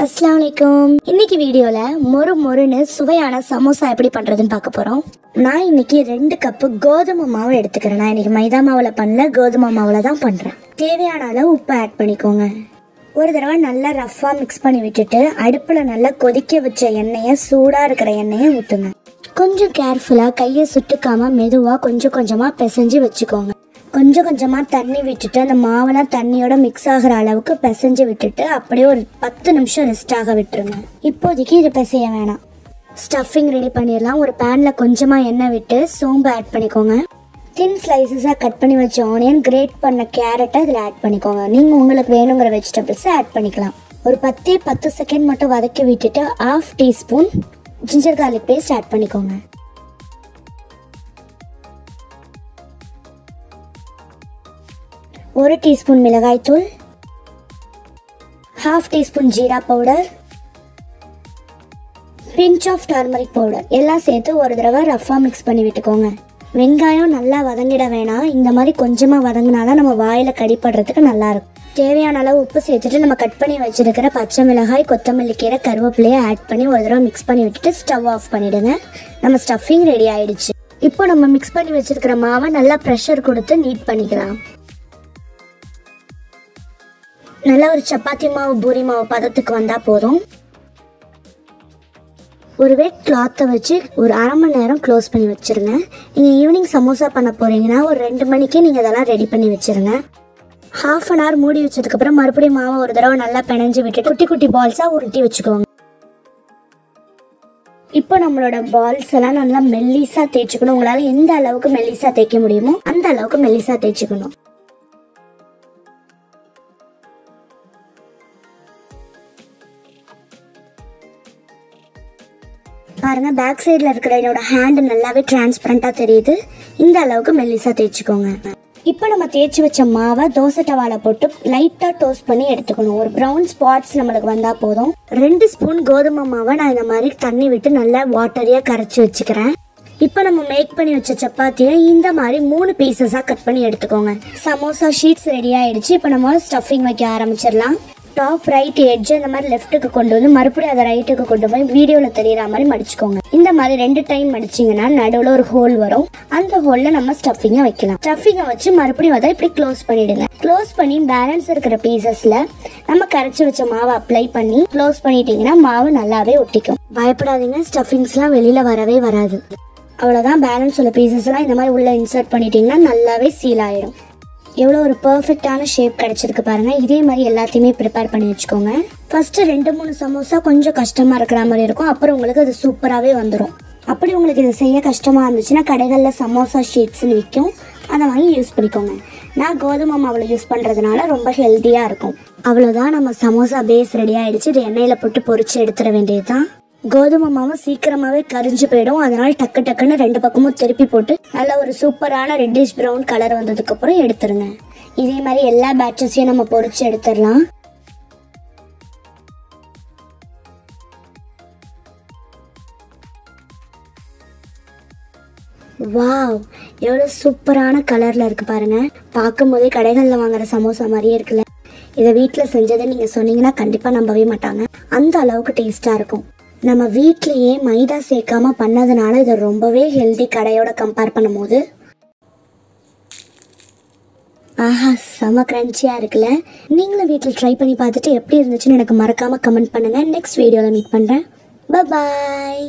अस्सलामुअलैकुम। இன்னைக்கு வீடியோல மொறுன்னு சுவையான சமோசா எப்படி பண்றதுன்னு பார்க்க போறோம்। நான் இன்னைக்கு 2 கப் கோதுமை மாவு எடுத்துக்கிறேன்। நான் இன்னைக்கு மைதா மாவுல பண்ணல, கோதுமை மாவுல தான் பண்றேன்। தேவையான அளவு உப்பு ஆட் பண்ணிக்கோங்க। ஒரு தடவை நல்லா ரஃப்பா மிக்ஸ் பண்ணி விட்டுட்டு அடுப்புல நல்லா கொதிக்க வச்ச எண்ணெயை, சூடா இருக்கிற எண்ணெயை ஊத்துங்க। கொஞ்சம் கேர்ஃபுல்லா கையை சுட்டுக்காம மெதுவா கொஞ்சம் கொஞ்சமா பிசைஞ்சு வச்சுக்கோங்க। கொஞ்சம் கொஞ்சமா தண்ணி விட்டுட்டு அந்த மாவெல்லாம் தண்ணியோட மிக்ஸ் ஆகிற அளவுக்கு பிசைஞ்சு விட்டுட்டு அப்படியே ஒரு 10 நிமிஷம் ரெஸ்ட் ஆக விட்டுருங்க। இப்போதைக்கு இது பிசைய வேணாம்। ஸ்டஃபிங் ரெடி பண்ணிடலாம்। ஒரு பேன்ல கொஞ்சமா எண்ணெய் விட்டு சோம்பு ஆட் பண்ணிக்கோங்க। தின் ஸ்லைசஸா கட் பண்ணி வச்ச ஆனியன், கிரேட் பண்ண கேரட்டை இதில் ஆட் பண்ணிக்கோங்க। நீங்க உங்களுக்கு வேணுங்கிற வெஜிடபிள்ஸை ஆட் பண்ணிக்கலாம்। ஒரு 10 செகண்ட் மட்டும் வதக்கி விட்டுட்டு 1/2 teaspoon ginger garlic paste add பண்ணிக்கோங்க। 1 டீஸ்பூன் மிளகாய் தூள், 1/2 teaspoon jeera powder, pinch of turmeric powder எல்லாம் சேர்த்து ஒரு தடவை ரஃப்பா மிக்ஸ் பண்ணி விட்டுக்கோங்க। வெங்காயம் நல்லா வதங்கிட வேணாம், இந்த மாதிரி கொஞ்சமா வதங்கினாதான் நம்ம வாயில கடிப்படுறதுக்கு நல்லா இருக்கும்। தேவையான அளவு உப்பு சேர்த்துட்டு நம்ம கட் பண்ணி வச்சிருக்கிற பச்சை மிளகாய், கொத்தமல்லி கீரை, கருவேப்பிலையை ஆட் பண்ணி ஒரு தடவை மிக்ஸ் பண்ணி விட்டுட்டு ஸ்டவ் ஆஃப் பண்ணிடுங்க। நம்ம ஸ்டஃபிங் ரெடி ஆயிடுச்சு। இப்போ நம்ம மிக்ஸ் பண்ணி வச்சிருக்கிற மாவை நல்லா ப்ரெஷர் கொடுத்து நீட் பண்ணிக்கலாம்। நல்லா ஒரு சப்பாத்தி மாவு, பூரி மாவு பதத்துக்கு வந்தா போதும்। ஒரு வெட் கிளாத்தை வச்சு ஒரு 1/2 மணி நேரம் க்ளோஸ் பண்ணி வச்சிருங்க। நீங்க ஈவினிங் சமோசா பண்ண போறீங்கன்னா ஒரு 2 மணிக்கு நீங்க இதெல்லாம் ரெடி பண்ணி வச்சிருங்க। 1/2 அன் ஹவர் மூடி வச்சதுக்கு அப்புறம் மறுபடியும் மாவை ஒரு தடவை நல்லா பிணைஞ்சு விட்டு குட்டி குட்டி பால்ஸா உருட்டி வச்சுக்கோங்க। இப்போ நம்மளோட பால்ஸ் எல்லாம் நல்லா மெல்லிசா தேய்ச்சிக்கணும்। உங்களால எந்த அளவுக்கு மெல்லிசா தேய்க்க முடியுமோ அந்த அளவுக்கு மெல்லிசா தேய்ச்சிக்கணும்। பாருங்க, பேக் சைடில் இருக்கிற என்னோட ஹேண்ட் நல்லாவே டிரான்ஸ்பரண்டாக தெரியுது। இந்த அளவுக்கு மெல்லிசா தேய்ச்சிக்கோங்க। இப்போ நம்ம தேய்ச்சி வச்ச மாவை தோசை டவால போட்டு லைட்டாக டோஸ்ட் பண்ணி எடுத்துக்கணும்। ஒரு ப்ரௌன் ஸ்பாட்ஸ் நம்மளுக்கு வந்தால் போதும்। 2 ஸ்பூன் கோதுமை மாவை நான் இந்த மாதிரி தண்ணி விட்டு நல்லா வாட்டரியாக கரைச்சி வச்சுக்கிறேன்। இப்போ நம்ம மேக் பண்ணி வச்ச சப்பாத்தியை இந்த மாதிரி 3 பீசஸாக கட் பண்ணி எடுத்துக்கோங்க। சமோசா ஷீட்ஸ் ரெடி ஆயிடுச்சு। இப்போ நம்ம ஸ்டஃபிங் வைக்க ஆரம்பிச்சிடலாம்। டாப் ரைட் எட்ஜ் அந்த மாதிரி லெஃப்ட்டுக்கு கொண்டு வந்து மறுபடியும் அதை ரைட்டுக்கு கொண்டு போய் வீடியோவில் தெரியுற மாதிரி மடிச்சுக்கோங்க। இந்த மாதிரி 2 டைம் மடிச்சிங்கன்னா நடுவில் ஒரு ஹோல் வரும்। அந்த ஹோலில் நம்ம ஸ்டஃபிங்கை வைக்கலாம்। ஸ்டஃபிங்கை வச்சு மறுபடியும் அதை இப்படி க்ளோஸ் பண்ணிடுங்க। க்ளோஸ் பண்ணி பேலன்ஸ் இருக்கிற பீசஸில் நம்ம கரைச்சி வச்ச மாவை அப்ளை பண்ணி க்ளோஸ் பண்ணிட்டீங்கன்னா மாவு நல்லாவே ஒட்டிக்கும்। பயப்படாதீங்க, ஸ்டஃபிங்ஸ்லாம் வெளியில் வரவே வராது। அவ்வளோதான், பேலன்ஸ் உள்ள பீசஸ்லாம் இந்த மாதிரி உள்ளே இன்சர்ட் பண்ணிட்டீங்கன்னா நல்லாவே சீல் ஆயிடும்। எவ்வளோ ஒரு பர்ஃபெக்டான ஷேப் கிடைச்சிருக்கு பாருங்க। இதே மாதிரி எல்லாத்தையுமே ப்ரிப்பேர் பண்ணி வச்சுக்கோங்க। ஃபர்ஸ்ட் 2-3 சமோசா கொஞ்சம் கஷ்டமா இருக்கிற மாதிரி இருக்கும், அப்புறம் உங்களுக்கு அது சூப்பராகவே வந்துடும்। அப்படி உங்களுக்கு இதை செய்ய கஷ்டமா இருந்துச்சுன்னா கடைகளில் சமோசா ஷீட்ஸ்ன்னு விற்கும், அதை வாங்கி யூஸ் பண்ணிக்கோங்க। நான் கோதுமை மாவில் யூஸ் பண்ணுறதுனால ரொம்ப ஹெல்த்தியாக இருக்கும்। அவ்வளோதான், நம்ம சமோசா பேஸ் ரெடி ஆயிடுச்சு। இது எண்ணெயில் போட்டு பொரிச்சு எடுத்துட வேண்டியதுதான்। கோதுமை மாவு சீக்கிரமாவே கரிஞ்சு போயிடும், அதனால டக்குன்னு 2 பக்கமும் திருப்பி போட்டு நல்ல ஒரு சூப்பரான ரெட்டிஷ் ப்ரௌன் கலர் வந்ததுக்கு அப்புறம் எடுத்துருங்க। இதே மாதிரி எல்லா பேட்சஸையும் நம்ம பொரிச்சு எடுத்துடலாம்। வாவ், எவ்வளோ சூப்பரான கலர்ல இருக்கு பாருங்க। பார்க்கும் போதே கடைகளில் வாங்குற சமோசா மாதிரியே இருக்குல்ல। இதை வீட்டில் செஞ்சதை நீங்க சொன்னீங்கன்னா கண்டிப்பா நம்பவே மாட்டாங்க, அந்த அளவுக்கு டேஸ்டா இருக்கும்। நம்ம வீட்லயே மைதா சேர்க்காம பண்ணதுனால இது ரொம்பவே ஹெல்தி கடையோட கம்பேர் பண்ணும்போது। ஆஹா, செம கிரன்ச்சியா இருக்குல்ல। நீங்களும் வீட்டில் ட்ரை பண்ணி பார்த்துட்டு எப்படி இருந்துச்சுன்னு எனக்கு மறக்காம கமெண்ட் பண்ணுங்க। நெக்ஸ்ட் வீடியோவில் மீட் பண்றேன்। Bye bye.